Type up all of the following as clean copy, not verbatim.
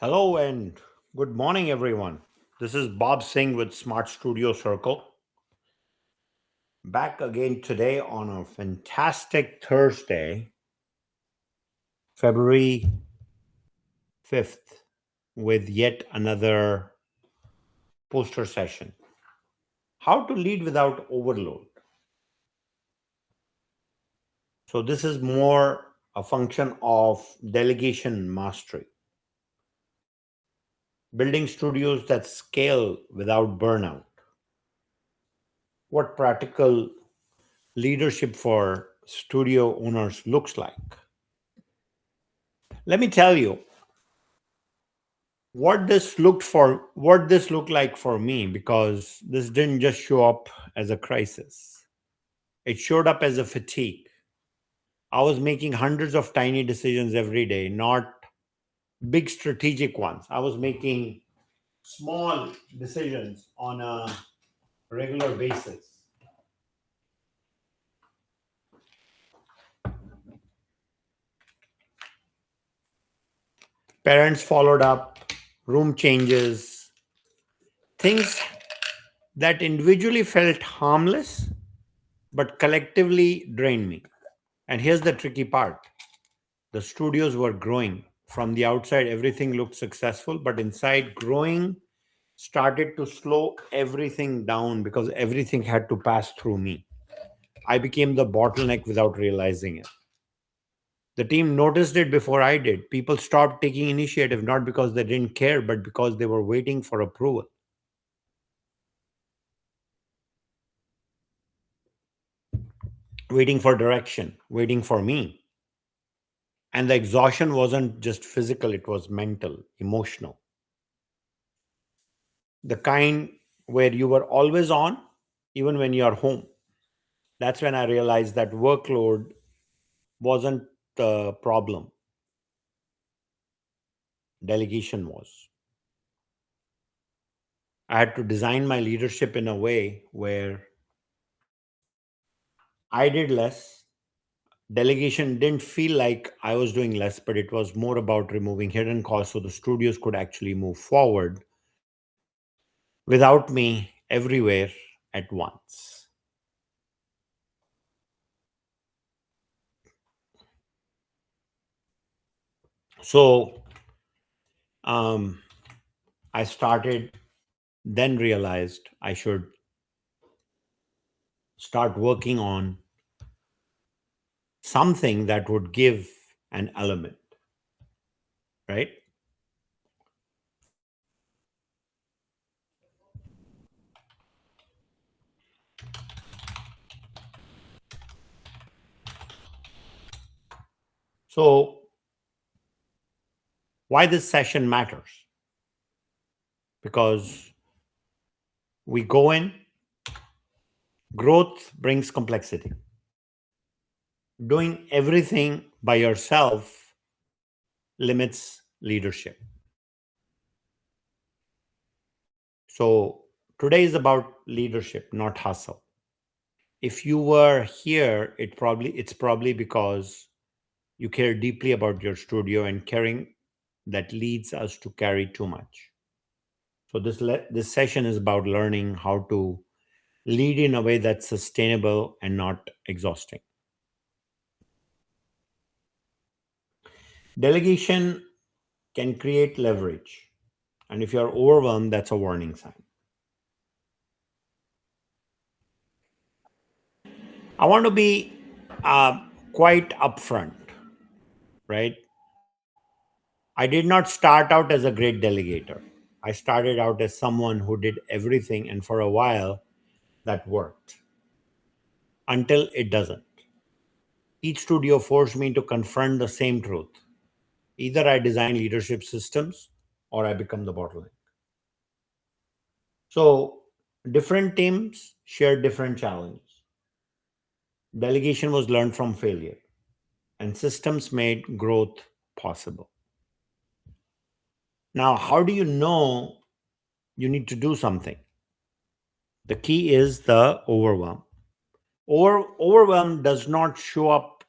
Hello and good morning, everyone. This is Bob Singh with Smart Studio Circle. Back again today on a fantastic Thursday, February 5th, with yet another poster session. How to lead without overload. So, this is more a function of delegation mastery, building studios that scale without burnout. What practical leadership for studio owners looks like. Let me tell you what this looked like for me, because this didn't just show up as a crisis. It showed up as a fatigue. I was making hundreds of tiny decisions every day, not big strategic ones. I was making small decisions on a regular basis. Parents followed up, room changes, things that individually felt harmless but collectively drained me. And here's the tricky part: the studios were growing. From the outside, everything looked successful, but inside, growing started to slow everything down because everything had to pass through me. I became the bottleneck without realizing it. The team noticed it before I did. People stopped taking initiative not because they didn't care, but because they were waiting for approval, waiting for direction, waiting for me. And the exhaustion wasn't just physical, it was mental, emotional. The kind where you were always on, even when you're home. That's when I realized that workload wasn't the problem, delegation was. I had to design my leadership in a way where I did less. Delegation didn't feel like I was doing less, but it was more about removing hidden costs so the studios could actually move forward without me everywhere at once. So um, I started, then realized I should start working on something that would give an element, right? So, why this session matters? Because we go in, growth brings complexity. Doing everything by yourself limits leadership. So, today is about leadership, not hustle. If you were here, it's probably because you care deeply about your studio, and caring that leads us to carry too much. So this session is about learning how to lead in a way that's sustainable and not exhausting. Delegation can create leverage, and if you're overwhelmed, that's a warning sign. I want to be quite upfront, right? I did not start out as a great delegator. I started out as someone who did everything, and for a while, that worked until it doesn't. Each studio forced me to confront the same truth. Either I design leadership systems or I become the bottleneck. So, different teams share different challenges. Delegation was learned from failure, and systems made growth possible. Now, how do you know you need to do something? The key is the overwhelm. Overwhelm does not show up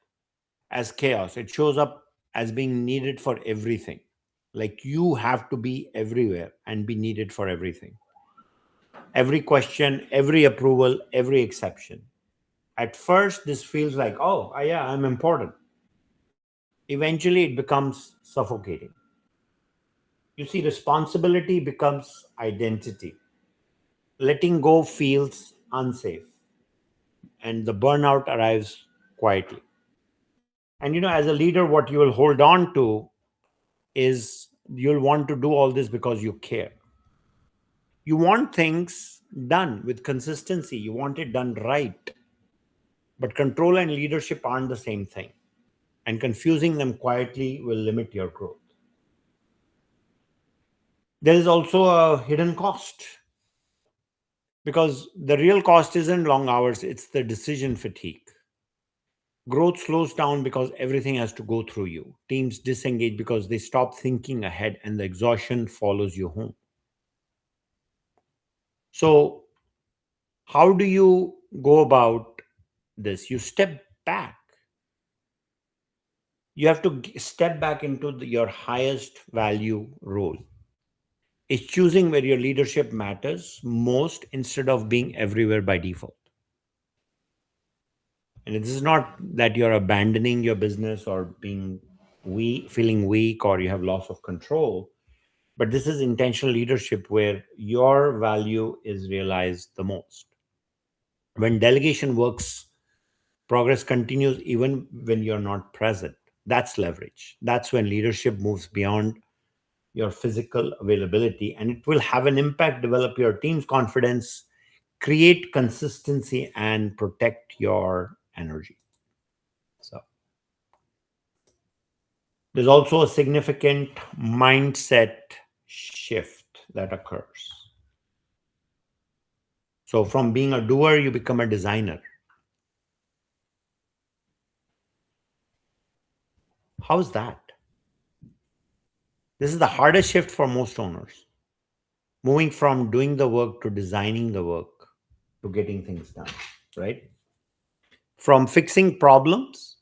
as chaos, it shows up as being needed for everything. Like you have to be everywhere and be needed for everything. Every question, every approval, every exception. At first, this feels like, oh, yeah, I'm important. Eventually, it becomes suffocating. You see, responsibility becomes identity. Letting go feels unsafe, and the burnout arrives quietly. And as a leader, what you will hold on to is you'll want to do all this because you care. You want things done with consistency, you want it done right. But control and leadership aren't the same thing, and confusing them quietly will limit your growth. There is also a hidden cost, because the real cost isn't long hours, it's the decision fatigue. Growth slows down because everything has to go through you. Teams disengage because they stop thinking ahead, and the exhaustion follows you home. So, how do you go about this? You step back. You have to step back into your highest value role. It's choosing where your leadership matters most instead of being everywhere by default. And this is not that you're abandoning your business or being weak, feeling weak, or you have loss of control, but this is intentional leadership where your value is realized the most. When delegation works, progress continues even when you're not present. That's leverage. That's when leadership moves beyond your physical availability, and it will have an impact, develop your team's confidence, create consistency, and protect your energy. So there's also a significant mindset shift that occurs. So from being a doer, you become a designer. How's that? This is the hardest shift for most owners. Moving from doing the work to designing the work to getting things done, right? From fixing problems,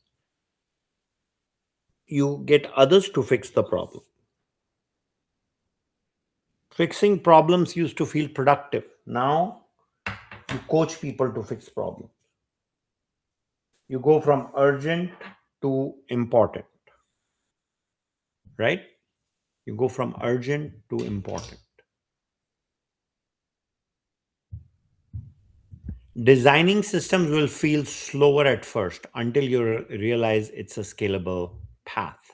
you get others to fix the problem. Fixing problems used to feel productive. Now you coach people to fix problems. You go from urgent to important, right? You go from urgent to important. Designing systems will feel slower at first until you realize it's a scalable path,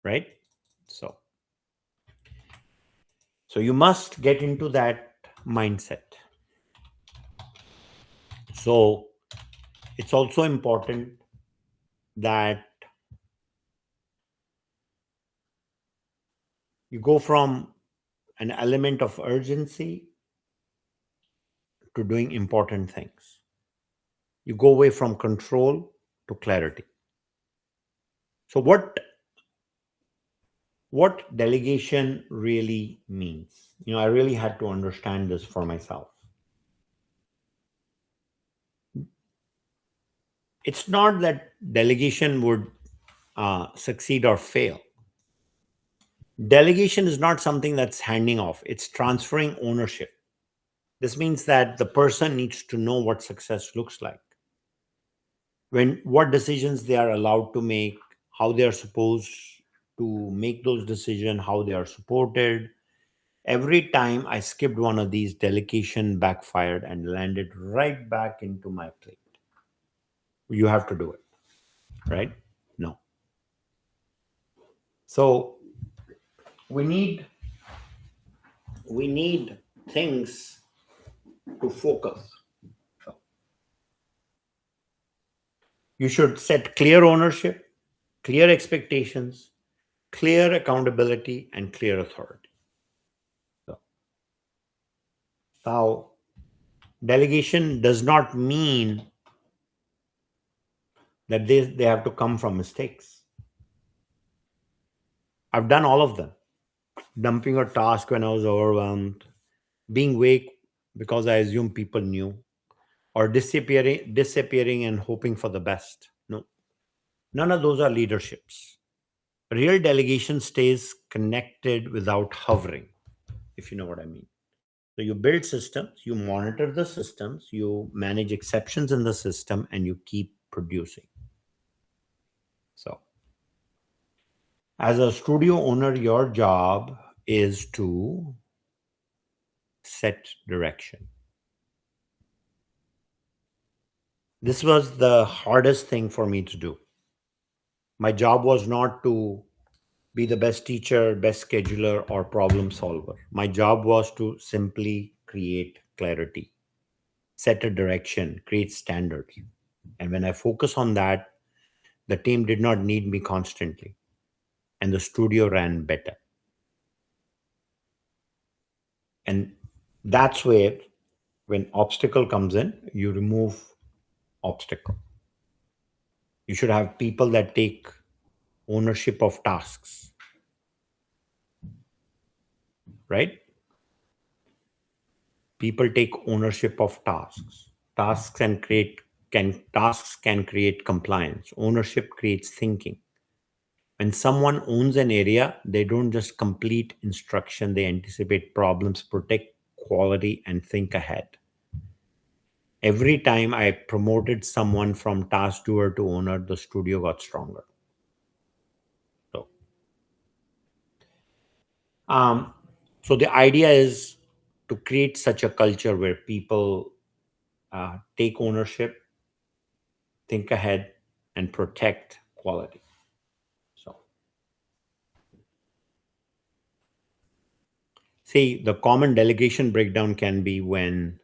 right? So, so you must get into that mindset. So it's also important that you go from an element of urgency to doing important things. You go away from control to clarity. So what delegation really means? I really had to understand this for myself. It's not that delegation would succeed or fail. Delegation is not something that's handing off, it's transferring ownership. This means that the person needs to know what success looks like, when what decisions they are allowed to make, how they are supposed to make those decisions, how they are supported. Every time I skipped one of these, delegation backfired and landed right back into my plate. You have to do it, right? No. So we need we need things to focus. You should set clear ownership, clear expectations, clear accountability, and clear authority. So now, delegation does not mean that they have to come from mistakes. I've done all of them. Dumping a task when I was overwhelmed, being vague because I assumed people knew, or disappearing and hoping for the best. No, none of those are leaderships. Real delegation stays connected without hovering, if you know what I mean. So you build systems, you monitor the systems, you manage exceptions in the system, and you keep producing. So, as a studio owner, your job is to set direction. This was the hardest thing for me to do. My job was not to be the best teacher, best scheduler, or problem solver. My job was to simply create clarity, set a direction, create standards. And when I focus on that, the team did not need me constantly, and the studio ran better. And that's where, when obstacle comes in, you remove obstacle. You should have people that take ownership of tasks, right? People take ownership of tasks. Tasks can create compliance. Ownership creates thinking. When someone owns an area, they don't just complete instruction, they anticipate problems, protect quality, and think ahead. Every time I promoted someone from task doer to owner, the studio got stronger. So, um, so the idea is to create such a culture where people take ownership, think ahead, and protect quality. So, see, the common delegation breakdown can be when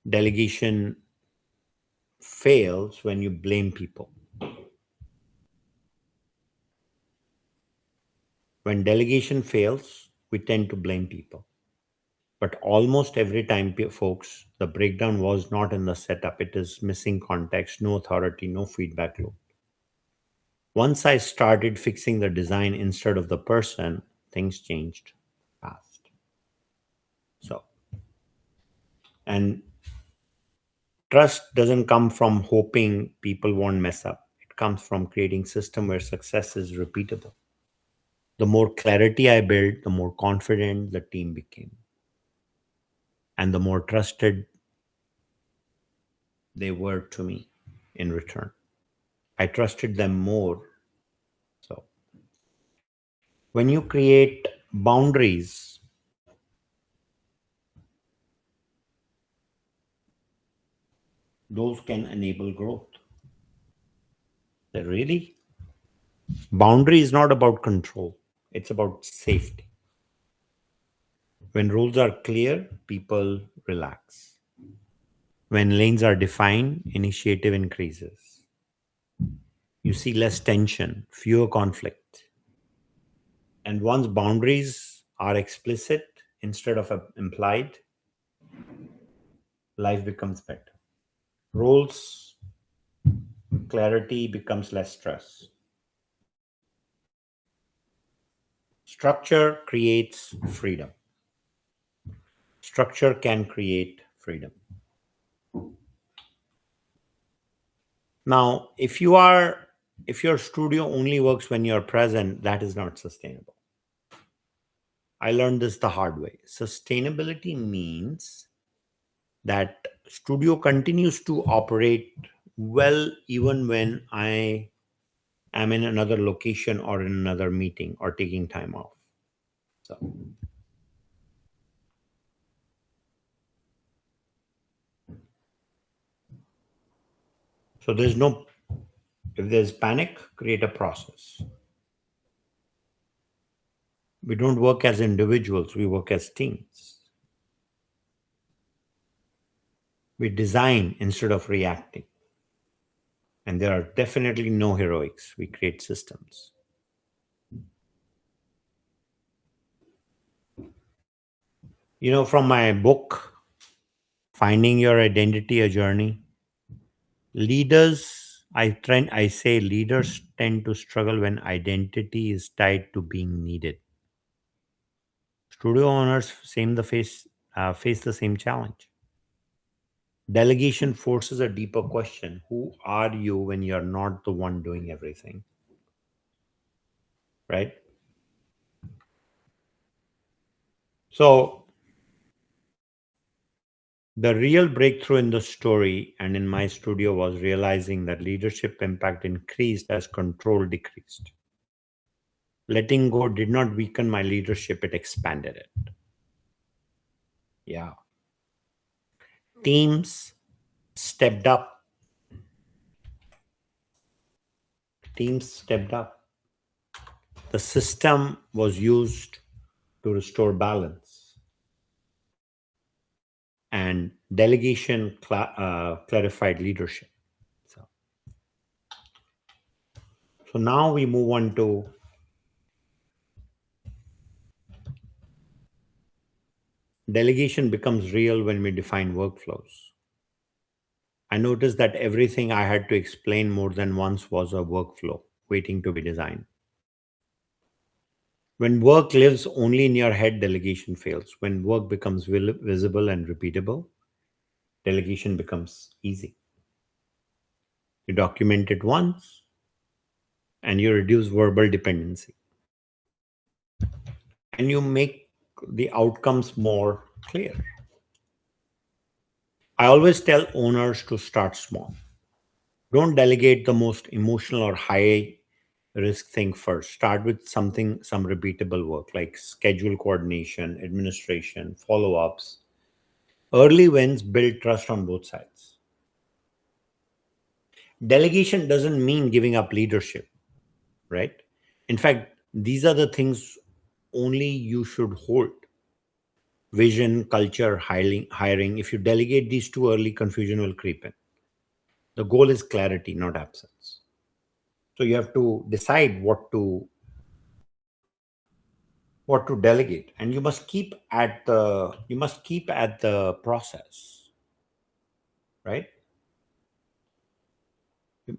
delegation fails when you blame people. When delegation fails, we tend to blame people. But almost every time, folks, the breakdown was not in the setup. It is missing context, no authority, no feedback loop. Once I started fixing the design instead of the person, things changed fast. So, and trust doesn't come from hoping people won't mess up. It comes from creating system where success is repeatable. The more clarity I built, the more confident the team became, and the more trusted they were to me in return. I trusted them more. So, when you create boundaries, those can enable growth. Really, boundary is not about control, it's about safety. When rules are clear, people relax. When lanes are defined, initiative increases. You see less tension, fewer conflict. And once boundaries are explicit instead of implied, life becomes better. Rules, clarity becomes less stress. Structure creates freedom. Structure can create freedom. Now, if your studio only works when you're present, that is not sustainable. I learned this the hard way. Sustainability means that studio continues to operate well even when I am in another location or in another meeting or taking time off. So, so there's no, if there's panic, create a process. We don't work as individuals, we work as teams. We design instead of reacting. And there are definitely no heroics. We create systems. You know, from my book, Finding Your Identity, a Journey, I say leaders tend to struggle when identity is tied to being needed. Studio owners face the same challenge. Delegation forces a deeper question: who are you when you're not the one doing everything? right? So the real breakthrough in the story and in my studio was realizing that leadership impact increased as control decreased. Letting go did not weaken my leadership, it expanded it. Yeah. Teams stepped up. Teams stepped up. The system was used to restore balance, and delegation clarified leadership. So, so now we move on to delegation becomes real when we define workflows. I noticed that everything I had to explain more than once was a workflow waiting to be designed. When work lives only in your head, delegation fails. When work becomes visible and repeatable, delegation becomes easy. You document it once and you reduce verbal dependency and you make the outcomes more clear. I always tell owners to start small. Don't delegate the most emotional or high risk thing first. Start with some repeatable work like schedule coordination, administration, follow ups. Early wins build trust on both sides. Delegation doesn't mean giving up leadership, right? In fact, these are the things only you should hold: vision, culture, hiring. If you delegate these too early, confusion will creep in. The goal is clarity, not absence. So you have to decide what to delegate, and you must keep at the process, right?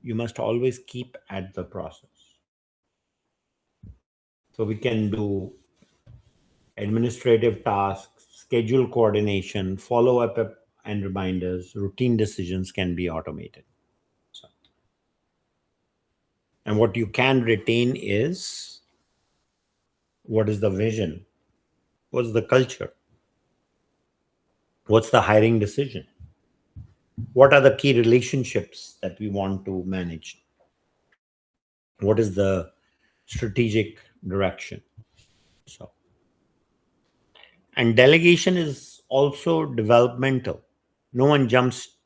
You must always keep at the process. So we can do administrative tasks, schedule coordination, follow up and reminders, routine decisions can be automated. So, and what you can retain is what is the vision? What's the culture? What's the hiring decision? What are the key relationships that we want to manage? What is the strategic direction? So, and delegation is also developmental. No one jumps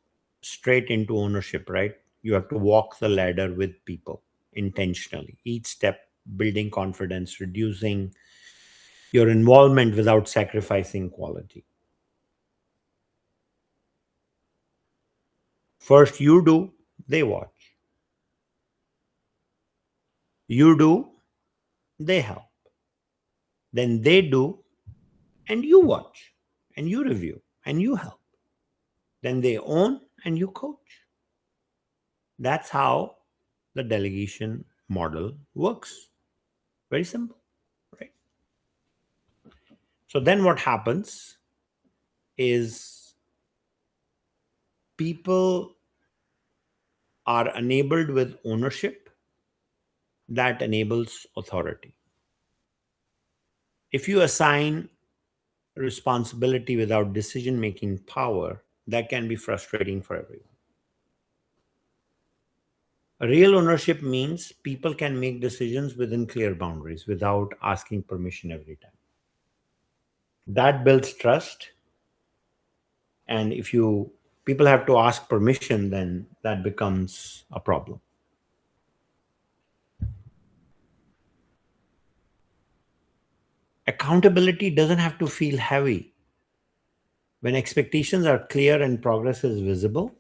straight into ownership, right? You have to walk the ladder with people intentionally. Each step, building confidence, reducing your involvement without sacrificing quality. First, you do, they watch. You do, they help. Then they do, and you watch, and you review, and you help. Then they own, and you coach. That's how the delegation model works. Very simple, right? So then what happens is people are enabled with ownership that enables authority. If you assign responsibility without decision making power, that can be frustrating for everyone. Real ownership means people can make decisions within clear boundaries without asking permission every time. That builds trust. And if you people have to ask permission, then that becomes a problem. Accountability doesn't have to feel heavy. When expectations are clear and progress is visible,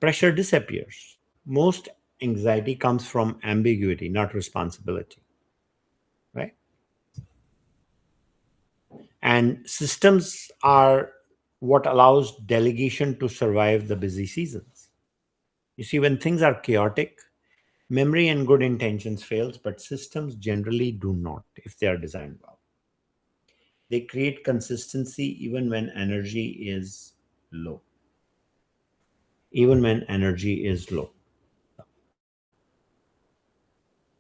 pressure disappears. Most anxiety comes from ambiguity, not responsibility, right? And systems are what allows delegation to survive the busy seasons. You see, when things are chaotic, memory and good intentions fails, but systems generally do not if they are designed well. They create consistency even when energy is low. Even when energy is low.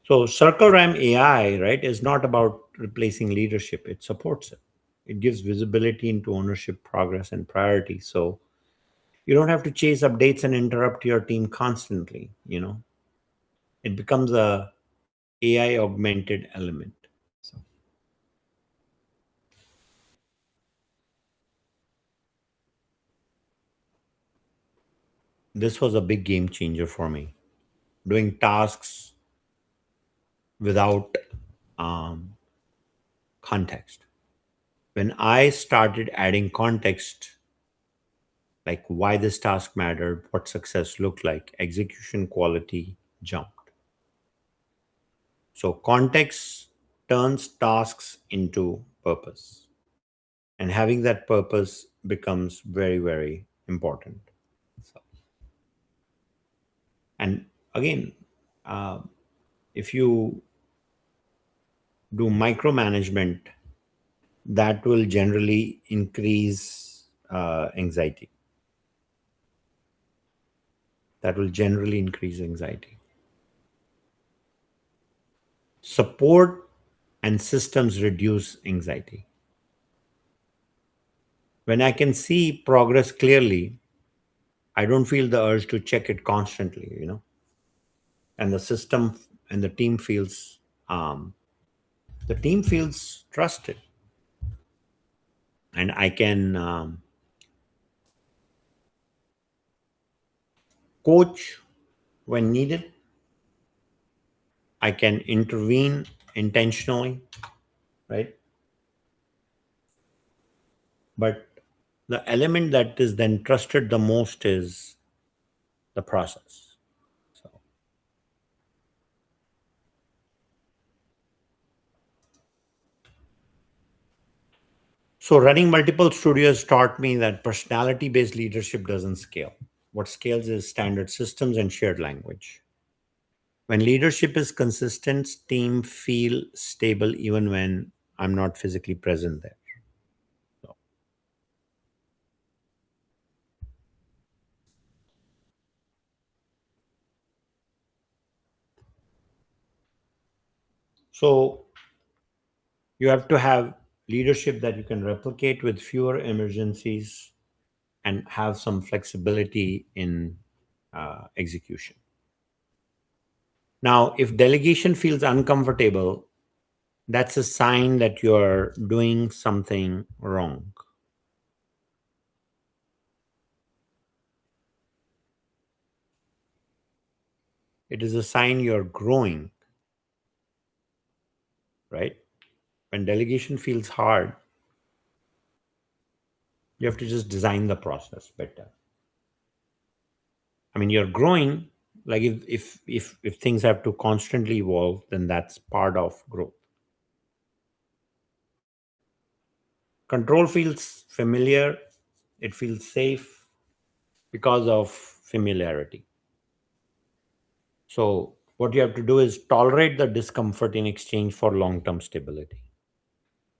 So CircleRAM AI, right, is not about replacing leadership. It supports it. It gives visibility into ownership, progress, and priority. So you don't have to chase updates and interrupt your team constantly. It becomes a AI augmented element. So this was a big game changer for me. Doing tasks without um, context. When I started adding context, like why this task mattered, what success looked like, execution quality jumped. So context turns tasks into purpose, and having that purpose becomes very, very important. So, and again, uh, if you do micromanagement, that will generally increase anxiety. That will generally increase anxiety. Support and systems reduce anxiety. When I can see progress clearly, I don't feel the urge to check it constantly. And the system and um, the team feels trusted, and I can coach when needed. I can intervene intentionally, right? But the element that is then trusted the most is the process. So, so running multiple studios taught me that personality based leadership doesn't scale. What scales is standard systems and shared language. When leadership is consistent, team feel stable even when I'm not physically present there. So, so you have to have leadership that you can replicate with fewer emergencies and have some flexibility in execution. Now, if delegation feels uncomfortable, that's a sign that you're doing something wrong. It is a sign you're growing, right? When delegation feels hard, you have to just design the process better. I mean, you're growing. Like if things have to constantly evolve, then that's part of growth. Control feels familiar. It feels safe because of familiarity. So what you have to do is tolerate the discomfort in exchange for long-term stability.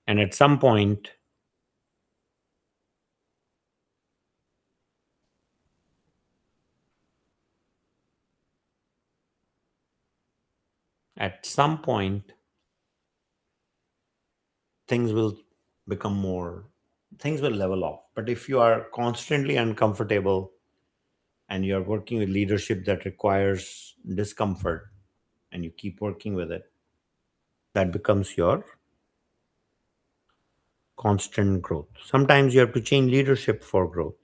And at some point, things will become more, things will level off. But if you are constantly uncomfortable and you're working with leadership that requires discomfort and you keep working with it, that becomes your constant growth. Sometimes you have to change leadership for growth.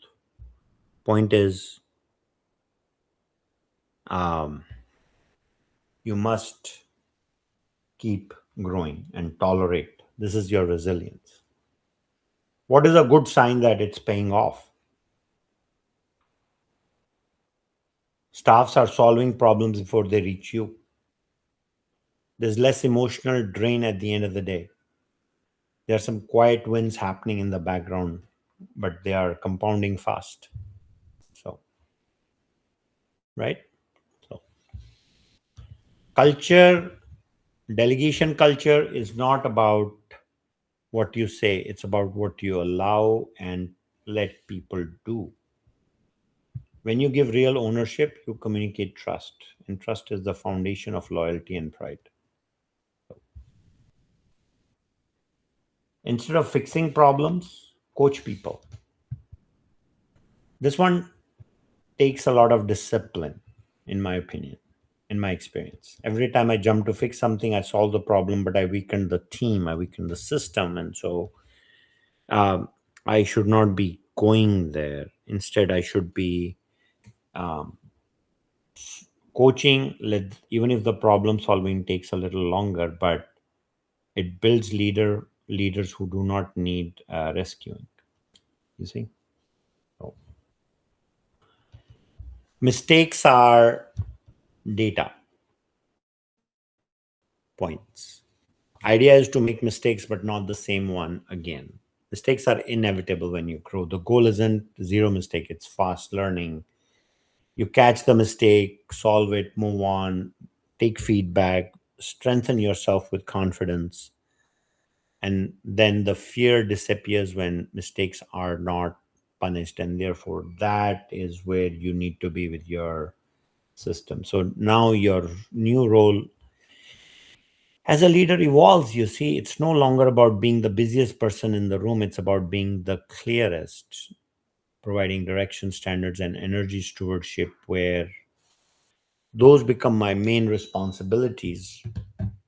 Point is, um, you must keep growing and tolerate. This is your resilience. What is a good sign that it's paying off? Staffs are solving problems before they reach you. There's less emotional drain at the end of the day. There are some quiet wins happening in the background, but they are compounding fast. So, right? So, culture, delegation culture is not about what you say, it's about what you allow and let people do. When you give real ownership, you communicate trust, and trust is the foundation of loyalty and pride. Instead of fixing problems, coach people. This one takes a lot of discipline, in my opinion, in my experience. Every time I jump to fix something, I solve the problem, but I weaken the team, I weaken the system. And so um, I should not be going there. Instead, I should be um, coaching, even if the problem solving takes a little longer, but it builds leaders who do not need rescuing. You see, so mistakes are data points. Idea is to make mistakes, but not the same one again. Mistakes are inevitable when you grow. The goal isn't zero mistake; it's fast learning. You catch the mistake, solve it, move on, take feedback, strengthen yourself with confidence, and then the fear disappears when mistakes are not punished, and therefore that is where you need to be with your system. So now your new role as a leader evolves. You see, it's no longer about being the busiest person in the room, it's about being the clearest, providing direction, standards, and energy stewardship, where those become my main responsibilities.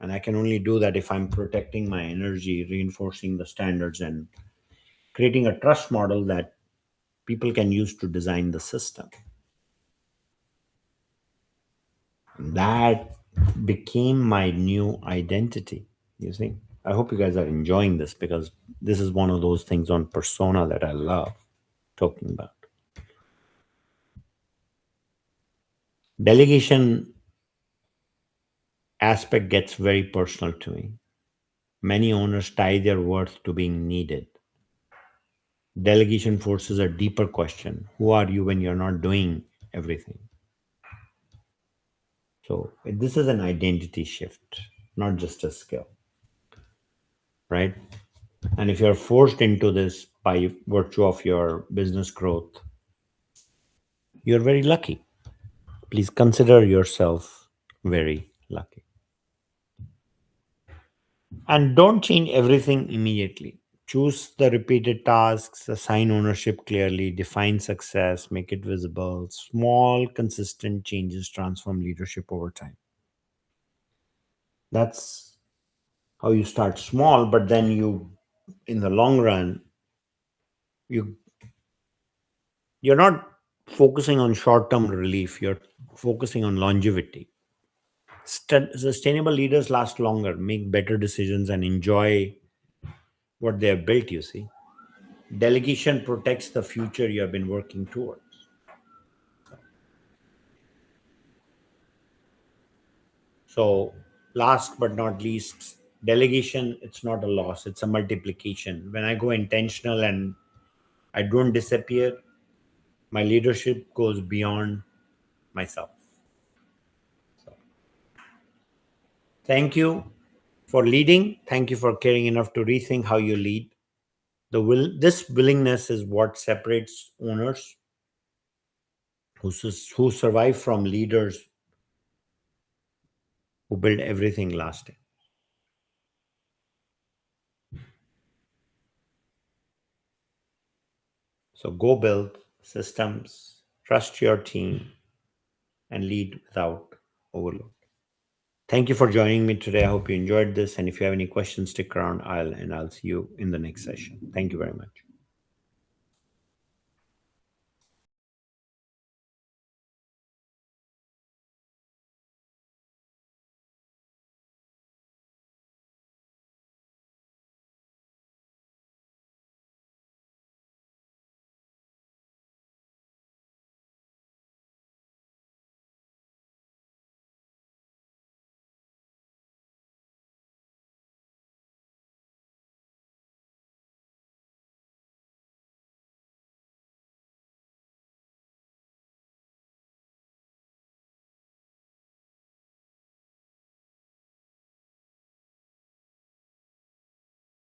And I can only do that if I'm protecting my energy, reinforcing the standards, and creating a trust model that people can use to design the system. That became my new identity. You see, I hope you guys are enjoying this, because this is one of those things on persona that I love talking about. Delegation aspect gets very personal to me. Many owners tie their worth to being needed. Delegation forces a deeper question: who are you when you're not doing everything? So this is an identity shift, not just a skill, right? And if you're forced into this by virtue of your business growth, you're very lucky. Please consider yourself very lucky. And don't change everything immediately. Choose the repeated tasks, assign ownership clearly, define success, make it visible. Small, consistent changes transform leadership over time. That's how you start small, but then in the long run, you you're not focusing on short-term relief. You're focusing on longevity. Sustainable leaders last longer, make better decisions, and enjoy what they have built. You see, delegation protects the future you have been working towards. So, last but not least, delegation, it's not a loss, it's a multiplication. When I go intentional and I don't disappear, my leadership goes beyond myself. So, thank you for leading. Thank you for caring enough to rethink how you lead. This willingness is what separates owners who survive from leaders who build everything lasting. So go build systems, trust your team, and lead without overload. Thank you for joining me today. I hope you enjoyed this. And if you have any questions, stick around. I'll see you in the next session. Thank you very much.